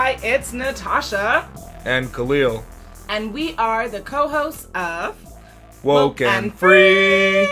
Hi, it's Natasha. And Khalil. And we are the co-hosts of WokeNFree.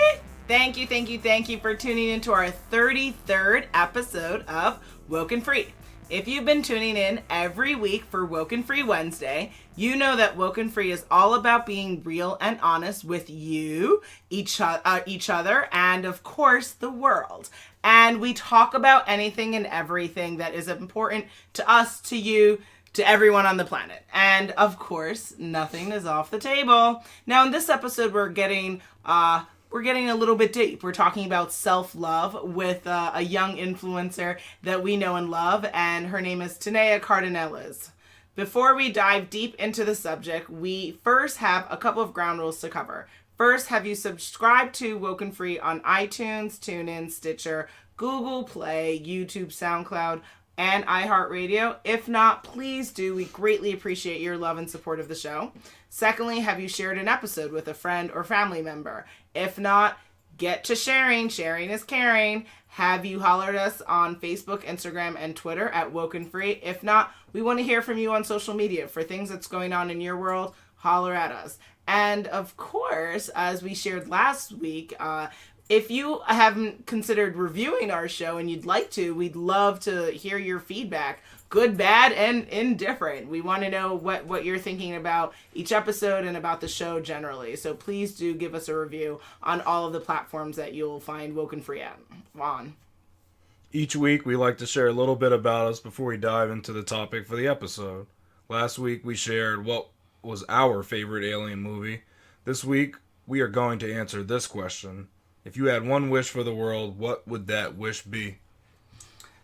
Thank you for tuning into our 33rd episode of WokeNFree. If you've been tuning in every week for WokeNFree Wednesday, you know that WokeNFree is all about being real and honest with you, each other, and of course, the world. And we talk about anything and everything that is important to us, to you, to everyone on the planet. And of course, nothing is off the table. Now, in this episode, we're getting a little bit deep. We're talking about self-love with a young influencer that we know and love, and her name is Tanaya Cardenales. Before we dive deep into the subject, we first have a couple of ground rules to cover. First, have you subscribed to WokeNFree on iTunes, TuneIn, Stitcher, Google Play, YouTube, SoundCloud, and iHeartRadio? If not, please do. We greatly appreciate your love and support of the show. Secondly, have you shared an episode with a friend or family member? If not, get to sharing. Sharing is caring. Have you hollered us on Facebook, Instagram, and Twitter at WokeNFree? If not, we want to hear from you on social media. For things that's going on in your world, holler at us. And of course, as we shared last week, if you haven't considered reviewing our show and you'd like to, we'd love to hear your feedback. Good, bad, and indifferent. We want to know what you're thinking about each episode and about the show generally. So please do give us a review on all of the platforms that you'll find WokeNFree on. Each week, we like to share a little bit about us before we dive into the topic for the episode. Last week, we shared what was our favorite alien movie. This week, we are going to answer this question. If you had one wish for the world, what would that wish be?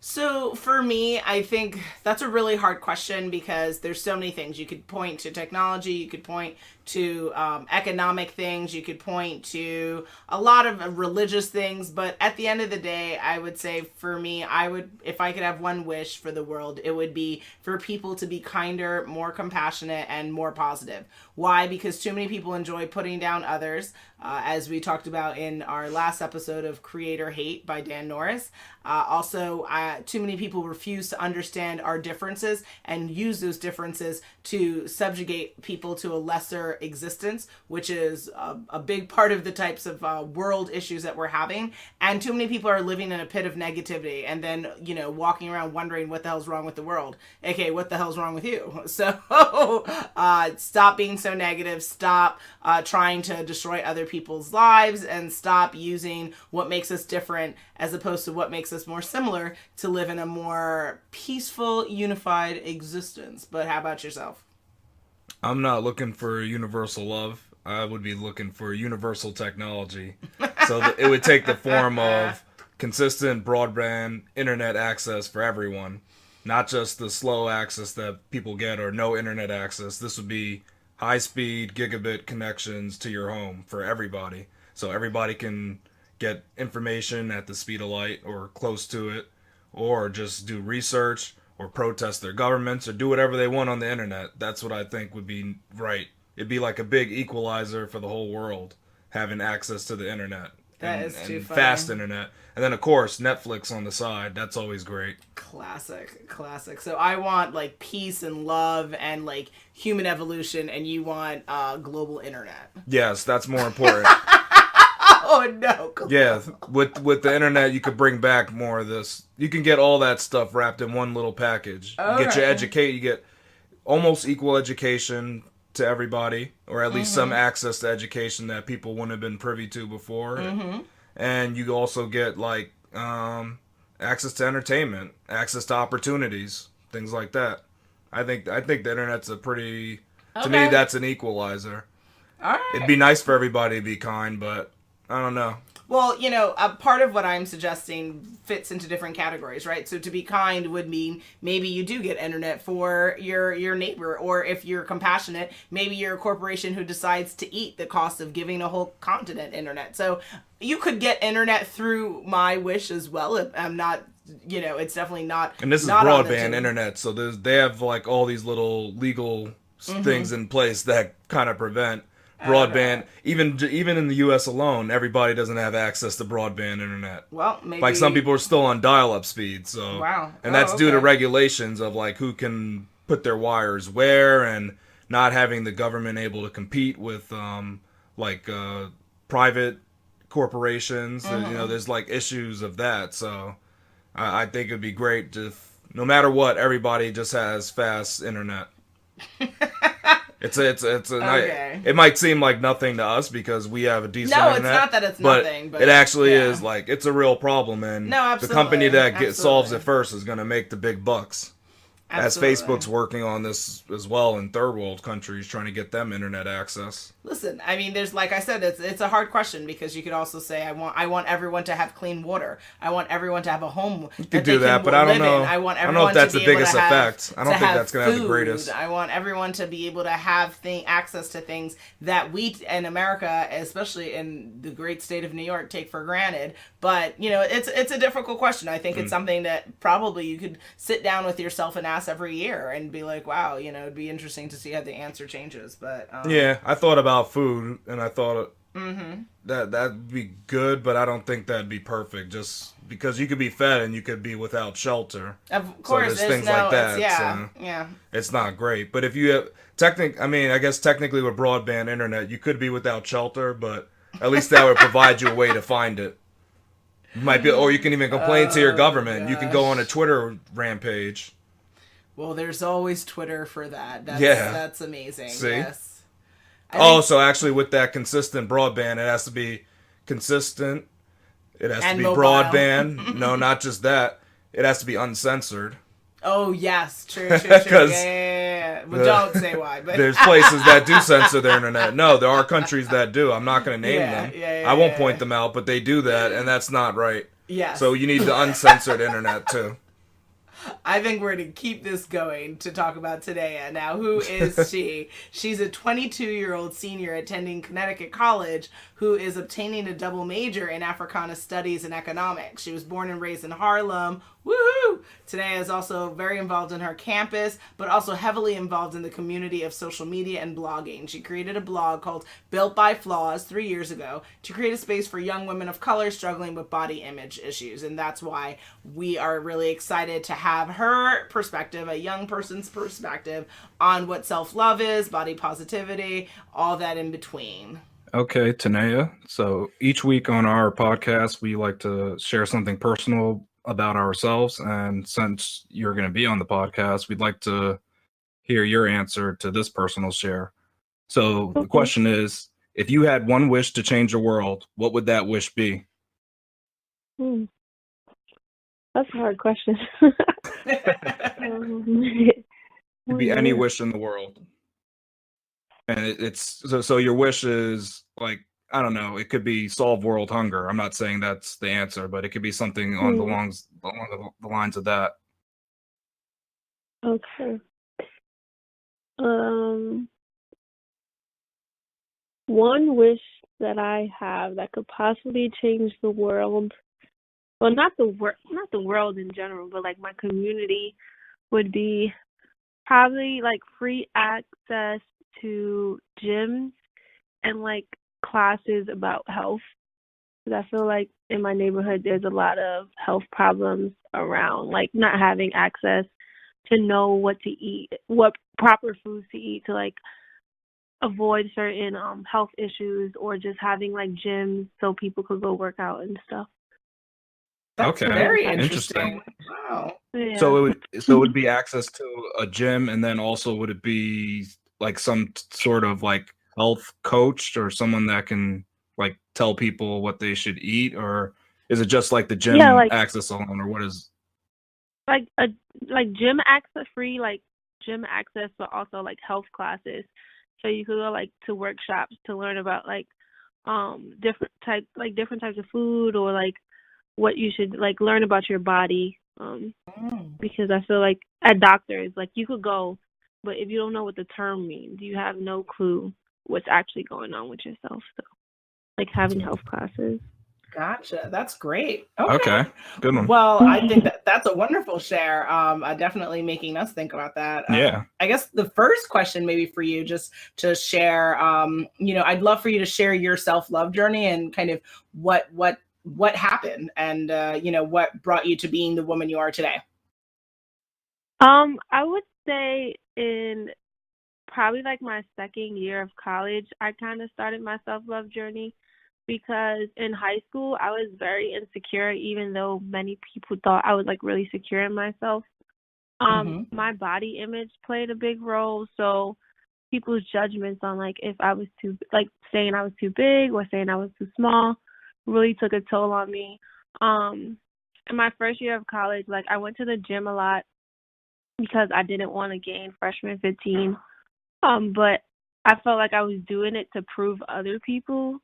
So for me, I think that's a really hard question because there's so many things. You could point to technology, you could point to economic things, you could point to a lot of religious things, but at the end of the day, I would say for me, if I could have one wish for the world, it would be for people to be kinder, more compassionate, and more positive. Why? Because too many people enjoy putting down others, as we talked about in our last episode of Creator Hate by Dan Norris. Also, too many people refuse to understand our differences and use those differences to subjugate people to a lesser existence, which is a big part of the types of world issues that we're having. And too many people are living in a pit of negativity and then, walking around wondering what the hell's wrong with the world. AKA, what the hell's wrong with you? So stop being so negative. Stop trying to destroy other people's lives, and stop using what makes us different as opposed to what makes us more similar to live in a more peaceful, unified existence. But how about yourself? I'm not looking for universal love. I would be looking for universal technology. So it would take the form of consistent broadband internet access for everyone. Not just the slow access that people get or no internet access. This would be high-speed gigabit connections to your home for everybody. So everybody can get information at the speed of light or close to it, or just do research or protest their governments or do whatever they want on the internet. That's what I think would be right. It'd be like a big equalizer for the whole world, having access to the internet. That is too funny. Fast internet. And then, of course, Netflix on the side. That's always great. Classic. So I want, peace and love and, human evolution, and you want global internet. Yes, that's more important. Oh, no. Yeah, with the internet, you could bring back more of this. You can get all that stuff wrapped in one little package. You get you get almost equal education to everybody, or at least some access to education that people wouldn't have been privy to before. Mm-hmm. And you also get, access to entertainment, access to opportunities, things like that. I think the internet's to me, that's an equalizer. All right. It'd be nice for everybody to be kind, but I don't know. Well, a part of what I'm suggesting fits into different categories, right? So to be kind would mean maybe you do get internet for your neighbor, or if you're compassionate, maybe you're a corporation who decides to eat the cost of giving a whole continent internet. So you could get internet through my wish as well. If I'm not, it's definitely not. And this is broadband internet, so they have all these little legal things in place that kind of prevent broadband. Even in the U.S. alone, everybody doesn't have access to broadband internet. Well, maybe some people are still on dial-up speed. So wow, and that's due to regulations of who can put their wires where, and not having the government able to compete with like private corporations. There's like issues of that. So I think it'd be great if no matter what, everybody just has fast internet. It's Okay. it might seem like nothing to us because we have a decent No, internet. it's not that it's nothing, but it actually yeah. is like it's a real problem, and No, the absolutely. company that solves Absolutely. it first is going to make the big bucks. As Absolutely. Facebook's working on this as well in third world countries, trying to get them internet access. Listen, I mean, there's, like I said, it's a hard question, because you could also say I want everyone to have clean water. I want everyone to have a home You that could they do that, can but I don't live know. in. I want I don't everyone know if that's to the be able biggest to have, effect. I don't think that's going to have the food. greatest. I want everyone to be able to have access to things that we in America, especially in the great state of New York, take for granted. But it's a difficult question. I think it's something that probably you could sit down with yourself and ask every year and be like, wow, it'd be interesting to see how the answer changes. But yeah, I thought about food, and I thought that'd be good, but I don't think that'd be perfect. Just because you could be fed and you could be without shelter. Of course, so there's things like that. Yeah. It's not great. But if you have I guess technically with broadband internet, you could be without shelter, but at least that would provide you a way to find it. Might be, or you can even complain to your government. You can go on a Twitter rampage. Well, there's always Twitter for that. That's amazing. See? Yes. So actually, with that consistent broadband, it has to be consistent. It has to be mobile. broadband. No, not just that. It has to be uncensored. Oh yes, true. Yeah. Well, don't say why, but there's places that do censor their internet. No, there are countries that do. I'm not going to name them. I won't point them out, but they do that, and that's not right. Yes. So you need the uncensored internet too. I think we're going to keep this going to talk about Tanaya. Now, who is she? She's a 22-year-old senior attending Connecticut College who is obtaining a double major in Africana Studies and Economics. She was born and raised in Harlem. Woohoo! Tanaya is also very involved in her campus, but also heavily involved in the community of social media and blogging. She created a blog called Built by Flaws 3 years ago to create a space for young women of color struggling with body image issues. And that's why we are really excited to have her perspective, a young person's perspective, on what self-love is, body positivity, all that in between. Okay, Tanaya. So each week on our podcast, we like to share something personal about ourselves. And since you're going to be on the podcast, we'd like to hear your answer to this personal share. So the question is, if you had one wish to change the world, what would that wish be? That's a hard question. It could be any wish in the world. And it's so your wish is like, I don't know, it could be solve world hunger. I'm not saying that's the answer, but it could be something on along the lines of that. Okay. One wish that I have that could possibly change the world, well, not the world in general, but like my community, would be probably like free access to gyms and like classes about health. Because I feel like in my neighborhood there's a lot of health problems around, like not having access to know what to eat, what proper foods to eat to like avoid certain health issues, or just having like gyms so people could go work out and stuff. That's very interesting. Wow. Yeah. So it would be access to a gym, and then also would it be like some sort of like health coach or someone that can like tell people what they should eat, or is it just like the gym access alone, or what is like gym access, free like gym access, but also like health classes, so you could go like to workshops to learn about like different types of food, or like what you should like learn about your body, because I feel like at doctors, like you could go, but if you don't know what the term means, you have no clue what's actually going on with yourself. So like having health classes. Gotcha. That's great. Okay. Good one. Well, I think that's a wonderful share. Definitely making us think about that. Yeah. I guess the first question maybe for you, just to share, I'd love for you to share your self-love journey and kind of what happened and, what brought you to being the woman you are today. I would say in probably like my second year of college, I kind of started my self-love journey because in high school I was very insecure, even though many people thought I was like really secure in myself. Mm-hmm. My body image played a big role, so people's judgments on like if I was too like saying I was too big or saying I was too small really took a toll on me. In my first year of college, like I went to the gym a lot because I didn't want to gain freshman 15. But I felt like I was doing it to prove other people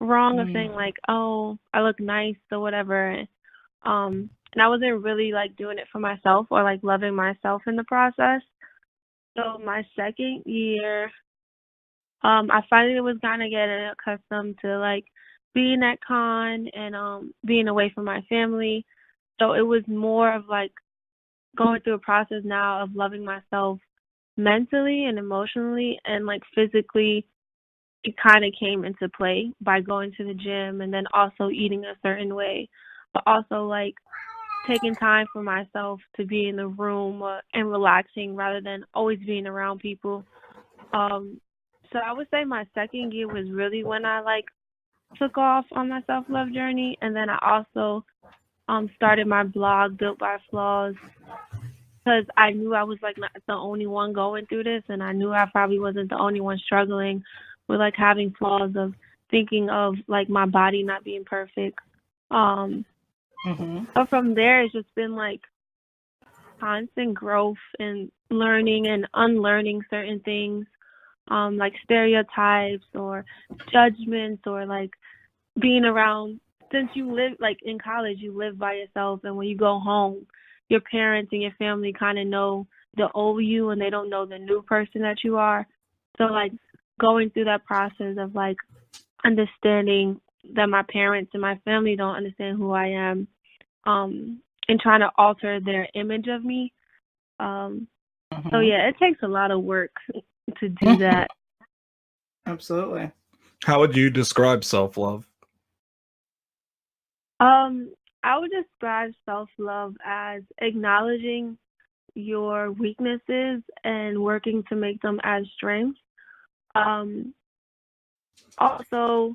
wrong of saying like, oh, I look nice or whatever. And I wasn't really like doing it for myself or like loving myself in the process. So my second year, I finally was kind of getting accustomed to like being at con and being away from my family. So it was more of like going through a process now of loving myself mentally and emotionally and like physically. It kind of came into play by going to the gym and then also eating a certain way, but also like taking time for myself to be in the room and relaxing rather than always being around people. So I would say my second year was really when I like took off on my self-love journey, and then I also started my blog Built by Flaws because I knew I was like not the only one going through this, and I knew I probably wasn't the only one struggling with like having flaws of thinking of like my body not being perfect. But from there, it's just been like constant growth and learning and unlearning certain things, like stereotypes or judgments or like being around. Since you live like in college, you live by yourself, and when you go home, your parents and your family kind of know the old you, and they don't know the new person that you are. So like going through that process of like understanding that my parents and my family don't understand who I am, and trying to alter their image of me. So yeah, it takes a lot of work to do that. Absolutely. How would you describe self-love? I would describe self-love as acknowledging your weaknesses and working to make them as strengths. Also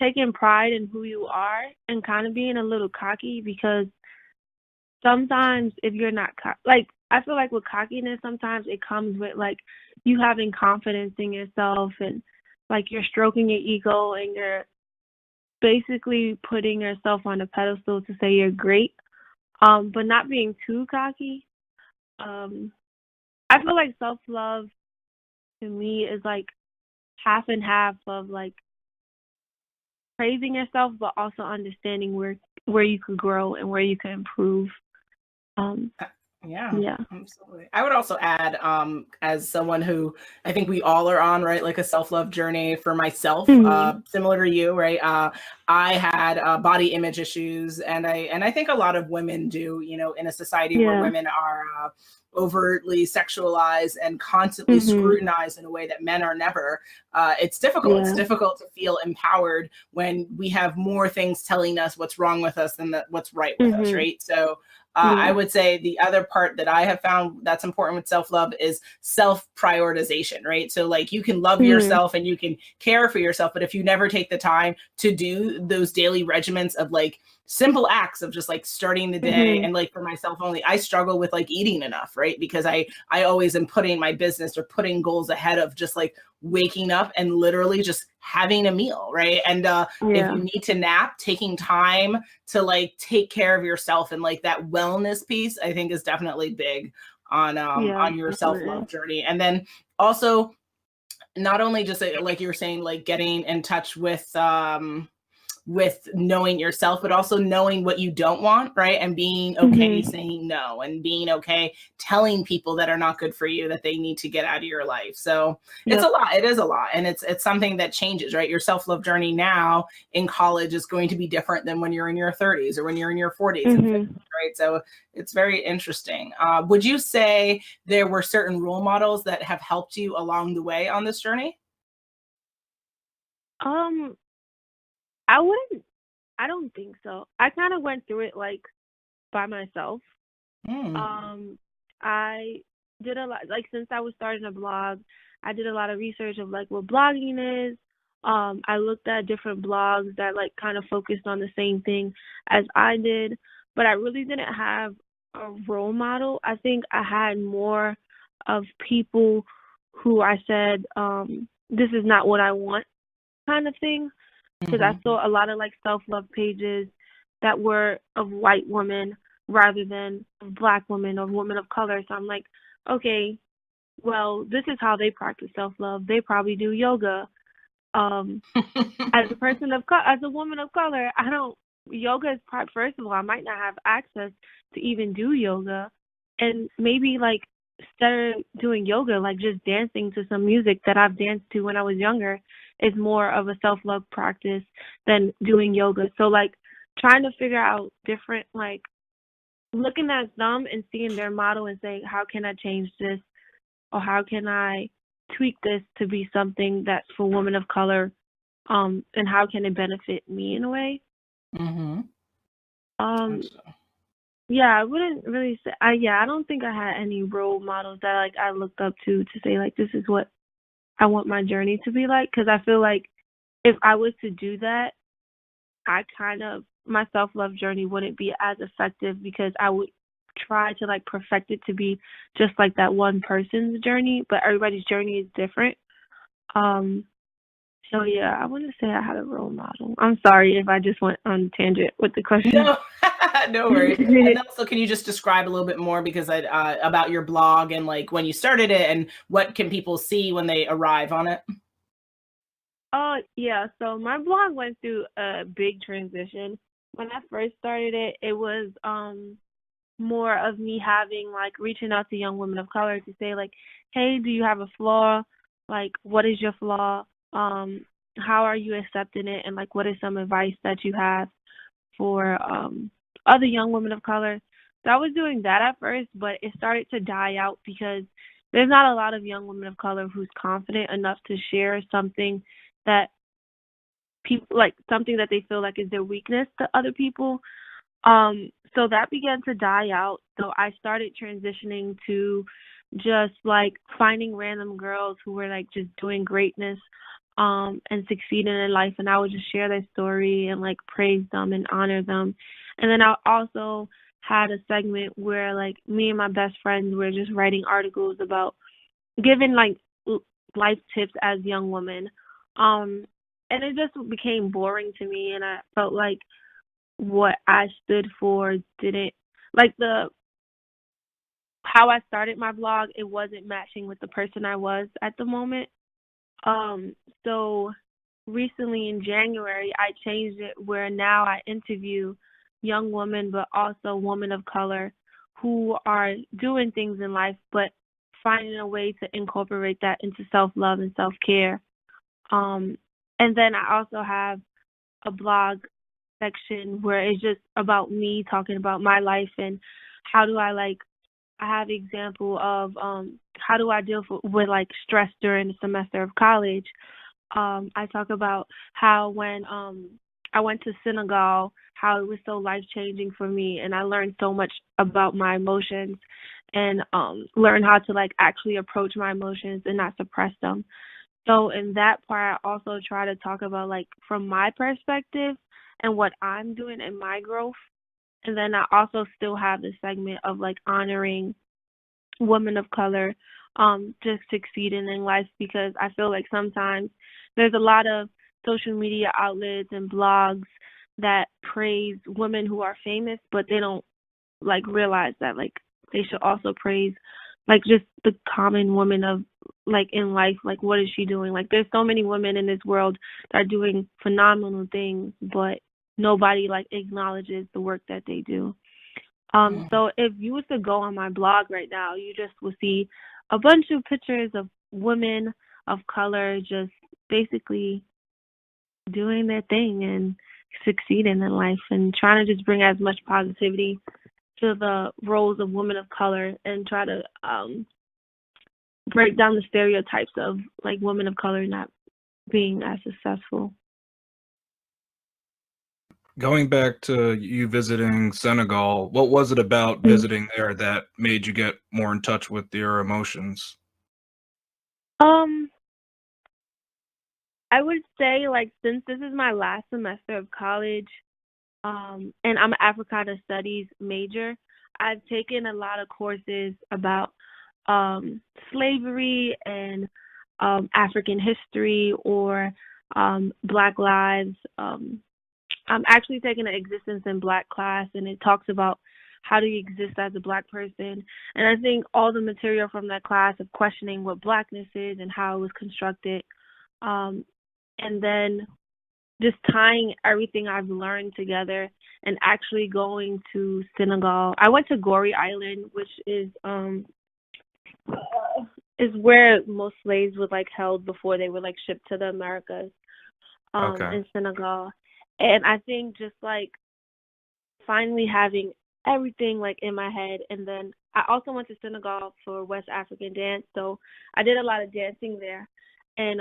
taking pride in who you are and kind of being a little cocky because sometimes if you're not like I feel like with cockiness sometimes it comes with like you having confidence in yourself and like you're stroking your ego and you're basically putting yourself on a pedestal to say you're great, but not being too cocky. I feel like self-love to me is like half and half of like praising yourself but also understanding where you could grow and where you can improve. Yeah. Absolutely. I would also add, as someone who I think we all are on, right, like a self-love journey for myself, Mm-hmm. similar to you, right? I had body image issues, and I think a lot of women do, in a society where Yeah. women are overtly sexualized and constantly Mhm. scrutinized in a way that men are never. It's difficult. It's Yeah. difficult to feel empowered when we have more things telling us what's wrong with us than what's right with us, Mhm. right? So I Yeah. would say the other part that I have found that's important with self-love is self-prioritization, right? So like you can love Mhm. yourself and you can care for yourself, but if you never take the time to do those daily regiments of like simple acts of just like starting the day, Mhm. and like for myself only, I struggle with like eating enough, right? Because I always am putting my business or putting goals ahead of just like waking up and literally just having a meal, right? And if Yeah. you need to nap, taking time to like take care of yourself and like that wellness piece, I think is definitely big Yeah. on your Definitely. self-love journey. And then also not only just like you were saying, like getting in touch with knowing yourself, but also knowing what you don't want, right? And being okay Mhm. saying no, and being okay telling people that are not good for you that they need to get out of your life. So it's a Yep. lot. It is a lot. And it's something that changes, right? Your self-love journey now in college is going to be different than when you're in your 30s or when you're in your 40s and 50s, Mhm. right? So it's very interesting. Would you say there were certain role models that have helped you along the way on this journey? Um, I wouldn't. I don't think so. I kind of went through it like by myself. Mm. Um, I did a lot, like since I was starting a blog, I did a lot of research of like what blogging is. I looked at different blogs that like kind of focused on the same thing as I did, but I really didn't have a role model. I think I had more of people who I said, this is not what I want kind of thing. Because I saw a lot of like self-love pages that were of white women rather than of black women or women of color. So I'm like, okay, well, this is how they practice self-love. They probably do yoga. As a person of color, as a woman of color, I don't. Yoga is part. First of all, I might not have access to even do yoga, and maybe like instead of doing yoga, like just dancing to some music that I've danced to when I was younger, is more of a self-love practice than doing yoga. So like trying to figure out different like looking at them and seeing their model and saying, how can I change this, or how can I tweak this to be something that's for women of color, and how can it benefit me in a way? Mm-hmm. Yeah, I wouldn't really say. I don't think I had any role models that like I looked up to say like this is what I want my journey to be like. Because I feel like if I was to do that, I kind of my self-love journey wouldn't be as effective because I would try to like perfect it to be just like that one person's journey, but everybody's journey is different. So yeah, I wouldn't say I had a role model. I'm sorry if I just went on a tangent with the question. No, no worries. And also, can you just describe a little bit more because about your blog and like when you started it and what can people see when they arrive on it? Oh yeah, so my blog went through a big transition. When I first started it, it was more of me having like reaching out to young women of color to say like, hey, do you have a flaw? Like, what is your flaw? How are you accepting it? And like, what is some advice that you have for other young women of color? So I was doing that at first, but it started to die out because there's not a lot of young women of color who's confident enough to share something that people like something that they feel like is their weakness to other people. So that began to die out. So I started transitioning to just like finding random girls who were like just doing greatness and succeeding in life, and I would just share their story and like praise them and honor them. And then I also had a segment where like me and my best friends were just writing articles about giving like life tips as young women. And it just became boring to me, and I felt like what I stood for didn't like the how I started my blog, it wasn't matching with the person I was at the moment. So recently in January I changed it where now I interview young women but also women of color who are doing things in life but finding a way to incorporate that into self-love and self-care. And then I also have a blog section where it's just about me talking about my life and how do I like I have example of how do I deal with like stress during the semester of college. I talk about how when I went to Senegal, how it was so life changing for me, and I learned so much about my emotions and learn how to like actually approach my emotions and not suppress them. So in that part, I also try to talk about like from my perspective and what I'm doing in my growth. And then I also still have the segment of like honoring women of color just succeeding in life because I feel like sometimes there's a lot of social media outlets and blogs that praise women who are famous, but they don't like realize that like they should also praise like just the common woman of like in life, like what is she doing? Like there's so many women in this world that are doing phenomenal things, but nobody like acknowledges the work that they do. So if you was to go on my blog right now, you just will see a bunch of pictures of women of color just basically doing their thing and succeeding in life and trying to just bring as much positivity to the roles of women of color and try to break down the stereotypes of like women of color not being as successful. Going back to you visiting Senegal, what was it about visiting there that made you get more in touch with your emotions? Um, I would say like since this is my last semester of college, and I'm an Africana Studies major, I've taken a lot of courses about slavery and African history or Black lives. I'm actually taking an existence in Black class, and it talks about how do you exist as a Black person. And I think all the material from that class of questioning what Blackness is and how it was constructed, um, and then just tying everything I've learned together and actually going to Senegal. I went to Goree Island, which is where most slaves were like held before they were like shipped to the Americas, Okay. in Senegal. And I think just like finally having everything like in my head, and then I also went to Senegal for West African dance, so I did a lot of dancing there. And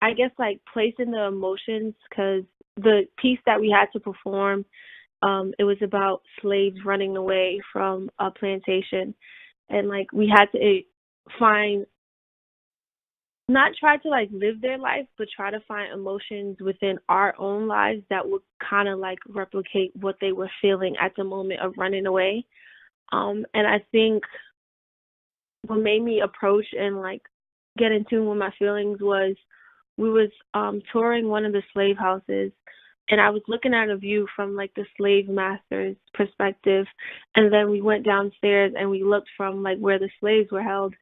I guess like placing the emotions, because the piece that we had to perform, it was about slaves running away from a plantation, and like we had to find, not try to like live their life, but try to find emotions within our own lives that would kind of like replicate what they were feeling at the moment of running away. And I think what made me approach and like get in tune with my feelings was we was touring one of the slave houses, and I was looking at a view from like the slave master's perspective, and then we went downstairs and we looked from like where the slaves were held.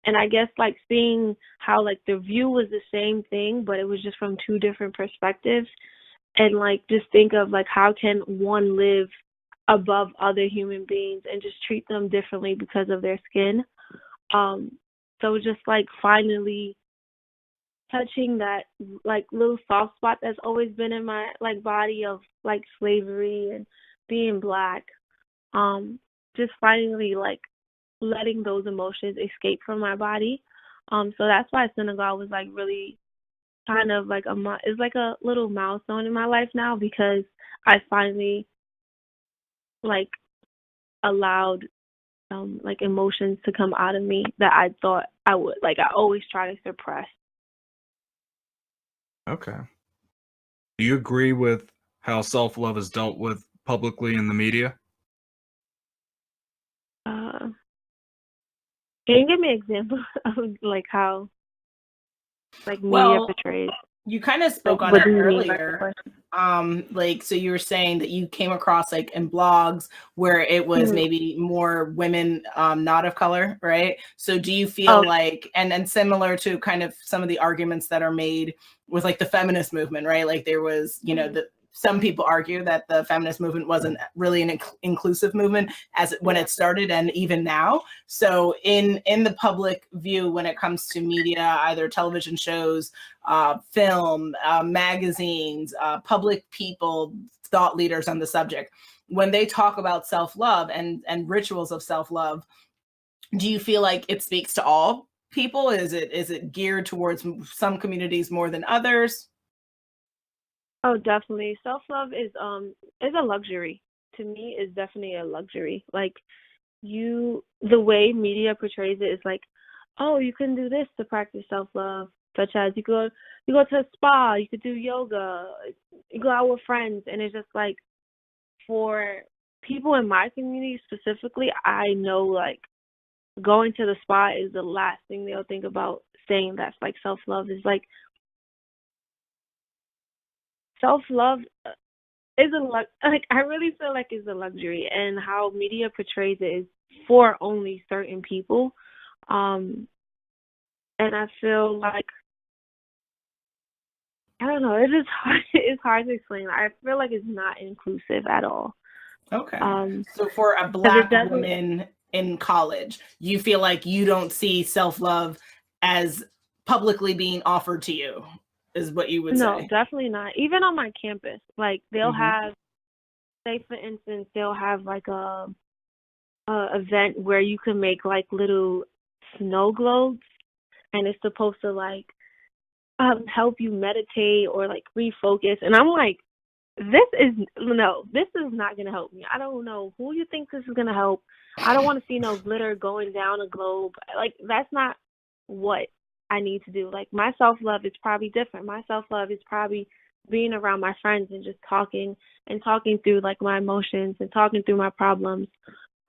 And I guess like seeing how like the view was the same thing, but it was just from two different perspectives, and like just think of like how can one live above other human beings and just treat them differently because of their skin. So just like finally touching that like little soft spot that's always been in my like body of like slavery and being Black. Just finally like letting those emotions escape from my body. So that's why Senegal was like really kind of like it's like a little milestone in my life now, because I finally like allowed like emotions to come out of me that I thought I would, like I always try to suppress. Okay. Do you agree with how self-love is dealt with publicly in the media? Uh, can you give me an example of like how like media Well, portrays? you kind of Like spoke on what it do you mean by the earlier. question? Like, so you were saying that you came across like in blogs where it was Mhm. maybe more women, not of color, right? So do you Oh, feel like, and similar to kind of some of the arguments that are made with like the feminist movement, right? Like there was, mhm. some people argue that the feminist movement wasn't really an inclusive movement when Yeah. it started, and even now. So in the public view, when it comes to media, either television shows, film, magazines, public people, thought leaders on the subject, when they talk about self-love and rituals of self-love, do you feel like it speaks to all people? Is it geared towards some communities more than others? Oh, definitely. Self-love is a luxury. To me, is definitely a luxury. Like the way media portrays it is like, oh, you can do this to practice self-love, such as you go to a spa, you could do yoga, you go out with friends, and it's just like for people in my community specifically, I know like going to the spa is the last thing they'll think about saying that's like self-love. Is like self-love is like I really feel like it's a luxury, and how media portrays it is for only certain people. Um, and I feel like I don't know, it is hard. It's hard to explain. I feel like it's not inclusive at all. Okay. Um, So for a because it Black doesn't. woman in college, you feel like you don't see self-love as publicly being offered to you, is what you would No, say. definitely not. Even on my campus, like they'll Hmm. have, say for instance, they'll have like a event where you can make like little snow globes, and it's supposed to like help you meditate or like refocus. And I'm like, this is not going to help me. I don't know who you think this is going to help. I don't want to see no glitter going down a globe. Like, that's not what I need to do. Like, my self-love is probably different. My self-love is probably being around my friends and just talking through, like, my emotions and talking through my problems.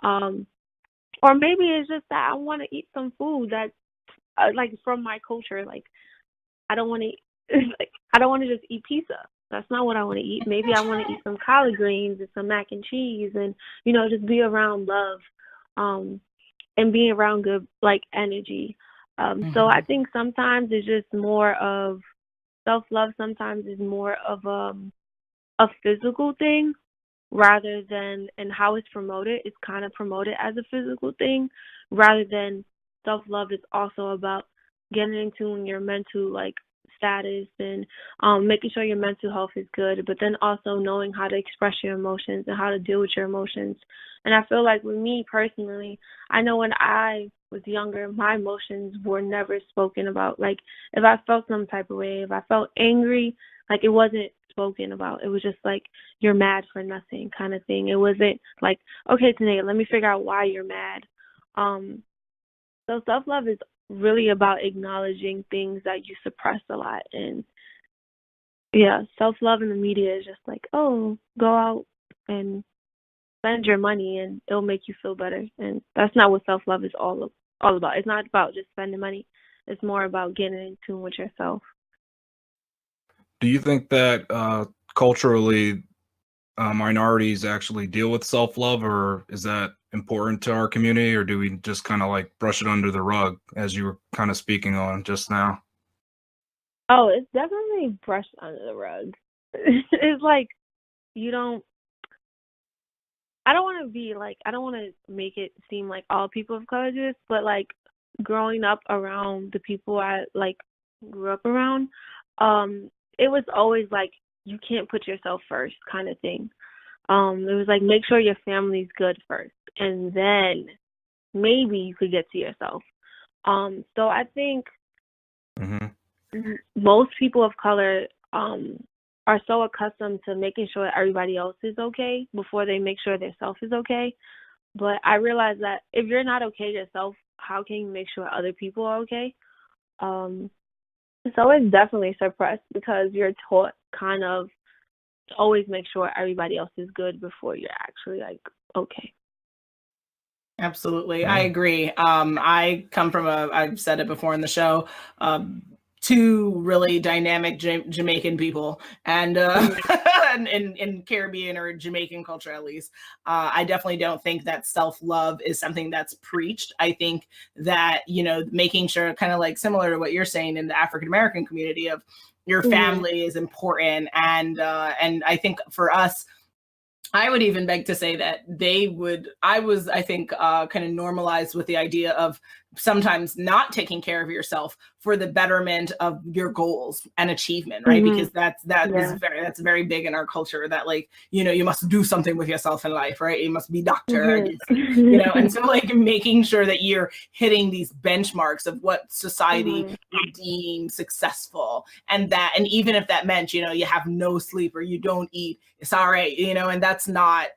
Or maybe it's just that I want to eat some food that's, like, from my culture. Like, I don't want to like, I don't want to just eat pizza. That's not what I want to eat. Maybe I want to eat some collard greens and some mac and cheese and, just be around love, and be around good, like, energy. So I think sometimes it's just more of self-love, sometimes is more of a physical thing rather than, and how it's promoted, it's kind of promoted as a physical thing rather than self-love is also about getting into your mental, like, status and making sure your mental health is good, but then also knowing how to express your emotions and how to deal with your emotions. And I feel like with me personally, I know when I was younger, my emotions were never spoken about. Like, if I felt some type of way, if I felt angry, like, it wasn't spoken about. It was just like, you're mad for nothing kind of thing. It wasn't like, okay, Tanaya, let me figure out why you're mad. So self-love is really about acknowledging things that you suppress a lot. And yeah, self-love in the media is just like, oh, go out and spend your money and it'll make you feel better. And that's not what self-love is all about. It's not about just spending money. It's more about getting in tune with yourself. Do you think that culturally minorities actually deal with self-love, or is that important to our community, or do we just kind of like brush it under the rug, as you were kind of speaking on just now? Oh, it's definitely brushed under the rug. It's like, I don't want to make it seem like all people of color do this, but, like, growing up around the people I, like, grew up around, it was always like, you can't put yourself first kind of thing. It was like, make sure your family's good first, and then maybe you could get to yourself. So I think most people of color are so accustomed to making sure everybody else is okay before they make sure their self is okay. But I realize that if you're not okay yourself, how can you make sure other people are okay? So it's definitely suppressed because you're taught kind of to always make sure everybody else is good before you're actually, like, okay. Absolutely. I agree. I come from I've said it before in the show, two really dynamic Jamaican people, and in Caribbean or Jamaican culture at least. I definitely don't think that self-love is something that's preached. I think that, making sure, kind of like similar to what you're saying in the African American community, of your family is important. And I think for us, I would even beg to say that I think, kind of normalized with the idea of sometimes not taking care of yourself for the betterment of your goals and achievement, right? Because that's very big in our culture, that, like, you must do something with yourself in life, right? You must be doctor, and so, like, making sure that you're hitting these benchmarks of what society would deem successful, and even if that meant, you have no sleep or you don't eat, it's all right, and that's not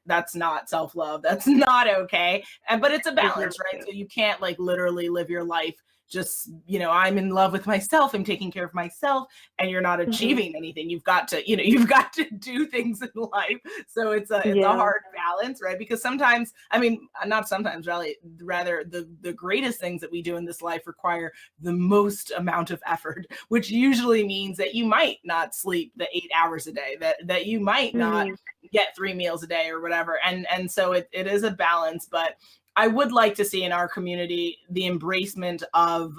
self-love. That's not okay. But it's a balance, right? So you can't, like, literally live your life just, I'm in love with myself, I'm taking care of myself, and you're not achieving anything. You've got to do things in life. So it's a hard balance, right? Because sometimes, not sometimes, really, rather the greatest things that we do in this life require the most amount of effort, which usually means that you might not sleep the 8 hours a day, that you might not get 3 meals a day or whatever. And so it is a balance. But I would like to see in our community the embracement of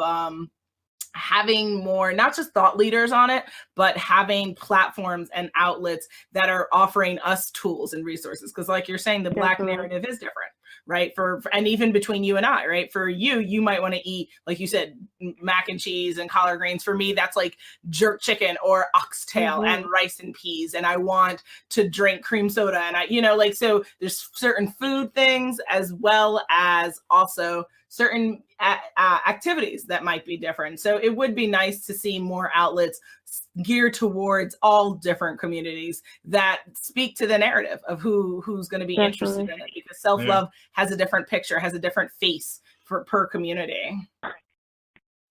having more, not just thought leaders on it, but having platforms and outlets that are offering us tools and resources. Because, like you're saying, the Black narrative is different, right? And even between you and I, right? For you might want to eat, like you said, mac and cheese and collard greens. For me, that's like jerk chicken or oxtail and rice and peas. And I want to drink cream soda. And so there's certain food things as well as also certain activities that might be different. So it would be nice to see more outlets geared towards all different communities that speak to the narrative of who's going to be interested in it, because self-love has a different picture, has a different face for per community.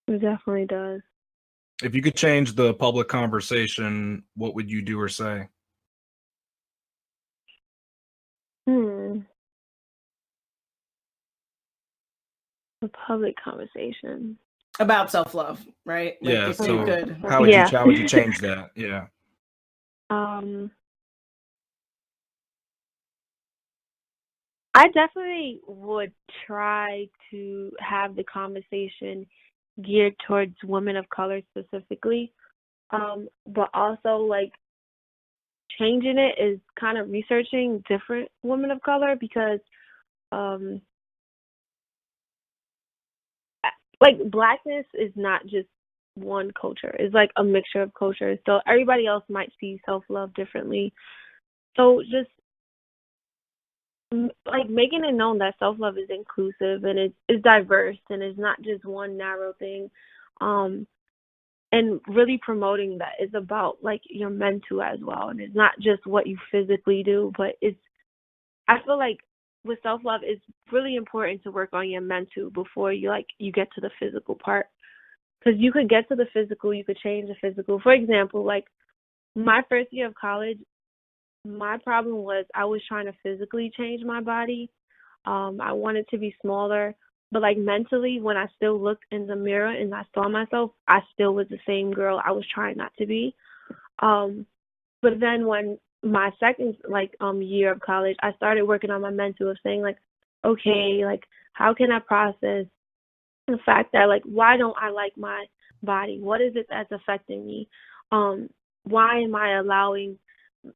It definitely does. If you could change the public conversation, what would you do or say? The public conversation about self-love, right? Like, Yeah. if So you could, how would you change that? Yeah. I definitely would try to have the conversation geared towards women of color specifically, but also like changing it is kind of researching different women of color, because like blackness is not just one culture. It's like a mixture of cultures. So everybody else might see self-love differently. So just like making it known that self-love is inclusive and it's diverse and it's not just one narrow thing. And really promoting that it's about like your mental as well. And it's not just what you physically do, but I feel like with self-love, it's really important to work on your mental before you get to the physical part. Because you could get to the physical, you could change the physical. For example, like my first year of college, my problem was I was trying to physically change my body. I wanted to be smaller, but like mentally, when I still looked in the mirror and I saw myself, I still was the same girl I was trying not to be. But then when my second year of college, I started working on my mental of saying like, okay, like how can I process the fact that like why don't I like my body? What is it that's affecting me? Why am I allowing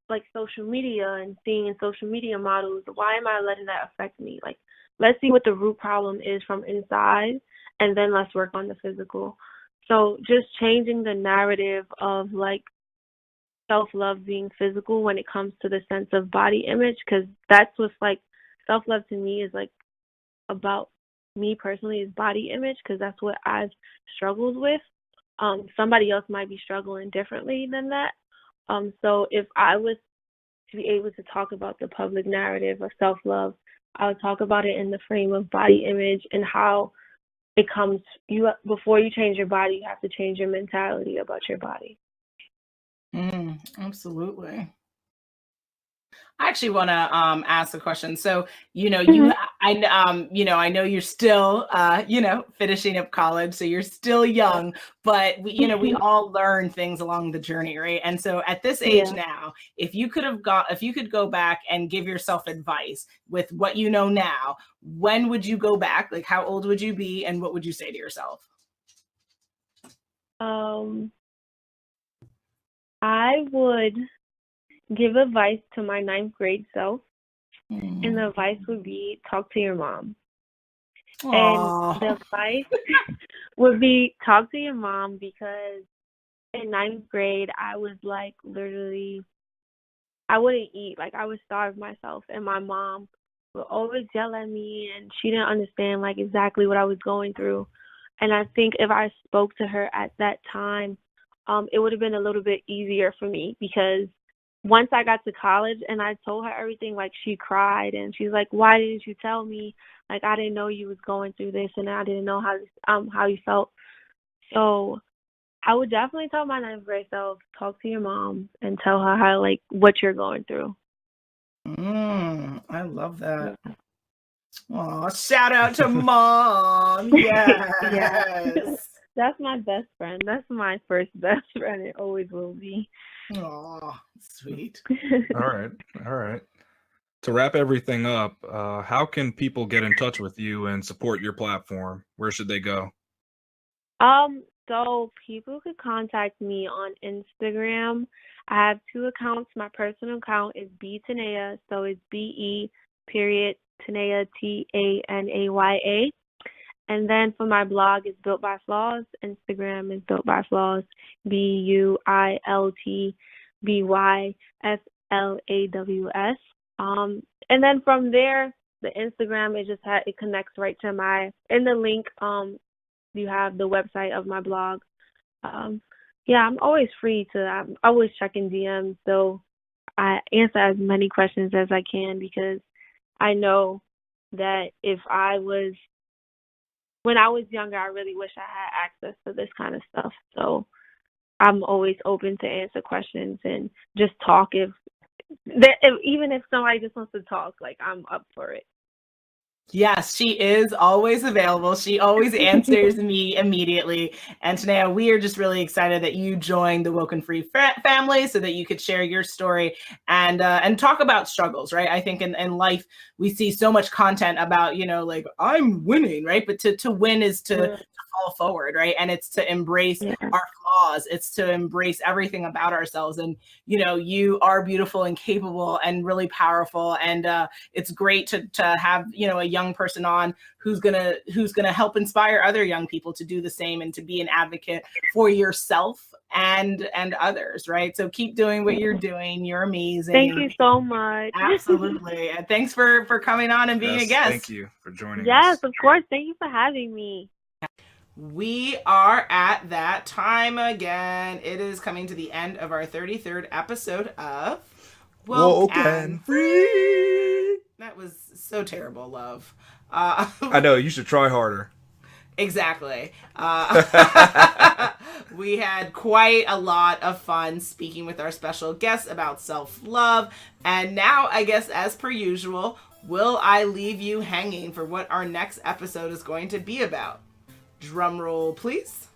like social media and seeing in social media models? Why am I letting that affect me? Like let's see what the root problem is from inside, and then let's work on the physical. So just changing the narrative of like self-love being physical when it comes to the sense of body image, because that's what's like self-love to me is like about me personally is body image, because that's what I've struggled with. Somebody else might be struggling differently than that. So if I was to be able to talk about the public narrative of self-love, I would talk about it in the frame of body image and how it comes before you change your body, you have to change your mentality about your body. Absolutely. I actually want to ask a question. So, I know you're still, finishing up college, so you're still young, but we all learn things along the journey, right? And so, at this age now, if you could go back and give yourself advice with what you know now, when would you go back? Like, how old would you be, and what would you say to yourself? I would give advice to my 9th grade self, and the advice would be talk to your mom. Aww. And the advice would be talk to your mom, because in 9th grade, I was like literally, I wouldn't eat. Like I would starve myself, and my mom would always yell at me, and she didn't understand like exactly what I was going through. And I think if I spoke to her at that time, it would have been a little bit easier for me, because once I got to college and I told her everything, like she cried and she's like, "Why didn't you tell me? Like I didn't know you was going through this, and I didn't know how you felt." So I would definitely tell my 9th grade self, talk to your mom and tell her how like what you're going through. I love that. Oh, shout out to mom. Yes. That's my best friend. That's my first best friend. It always will be. Oh, sweet. All right. To wrap everything up, how can people get in touch with you and support your platform? Where should they go? So people could contact me on Instagram. I have 2 accounts. My personal account is Tanaya, so it's BE period Tanaya TANAYA. And then for my blog, it's Built by Flaws. Instagram is Built by Flaws, BUILTBYFLAWS. And then from there, the Instagram it connects right to in the link. You have the website of my blog. Yeah, I'm always free to. I'm always checking DMs, so I answer as many questions as I can because I know that when I was younger, I really wish I had access to this kind of stuff. So I'm always open to answer questions and just talk even if somebody just wants to talk, like I'm up for it. Yes, she is always available. She always answers me immediately. And Tanaya, we are just really excited that you joined the WokeNFree family so that you could share your story and talk about struggles, right? I think in life we see so much content about, like I'm winning, right? But to win is to fall forward, right? And it's to embrace our flaws. It's to embrace everything about ourselves. And you are beautiful and capable and really powerful. And it's great to have a young person on who's gonna help inspire other young people to do the same and to be an advocate for yourself and others, right? So keep doing what you're doing. You're amazing. Thank you so much. Absolutely. And thanks for coming on and being a guest. Thank you for joining us. Yes, of course. Thank you for having me. We are at that time again. It is coming to the end of our 33rd episode of WokeNFree. That was so terrible, love. I know, you should try harder. Exactly. We had quite a lot of fun speaking with our special guests about self-love. And now, I guess, as per usual, will I leave you hanging for what our next episode is going to be about? Drum roll, please.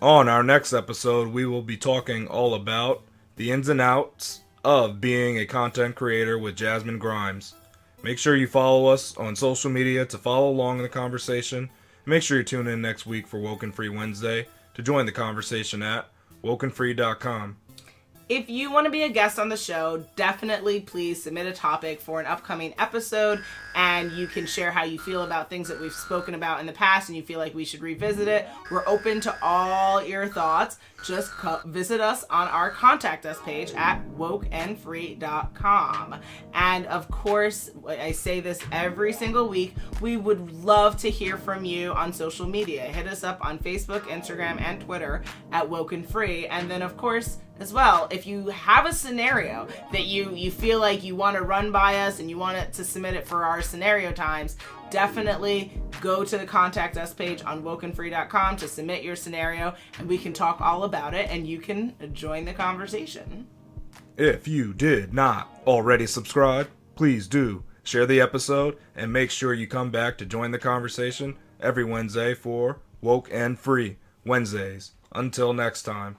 On our next episode, we will be talking all about the ins and outs of being a content creator with Jasmine Grimes. Make sure you follow us on social media to follow along in the conversation. Make sure you tune in next week for WokeNFree Wednesday to join the conversation at WokeNFree.com. If you want to be a guest on the show, definitely please submit a topic for an upcoming episode, and you can share how you feel about things that we've spoken about in the past and you feel like we should revisit it. We're open to all your thoughts. Just visit us on our contact us page at WokeNFree.com. And of course, I say this every single week, we would love to hear from you on social media. Hit us up on Facebook, Instagram, and Twitter at WokeNFree. And then, of course, as well, if you have a scenario that you feel like you want to run by us and you want it to submit it for our scenario times, definitely go to the contact us page on WokeNFree.com to submit your scenario, and we can talk all about it and you can join the conversation. If you did not already subscribe, please do share the episode and make sure you come back to join the conversation every Wednesday for WokeNFree Wednesdays. Until next time.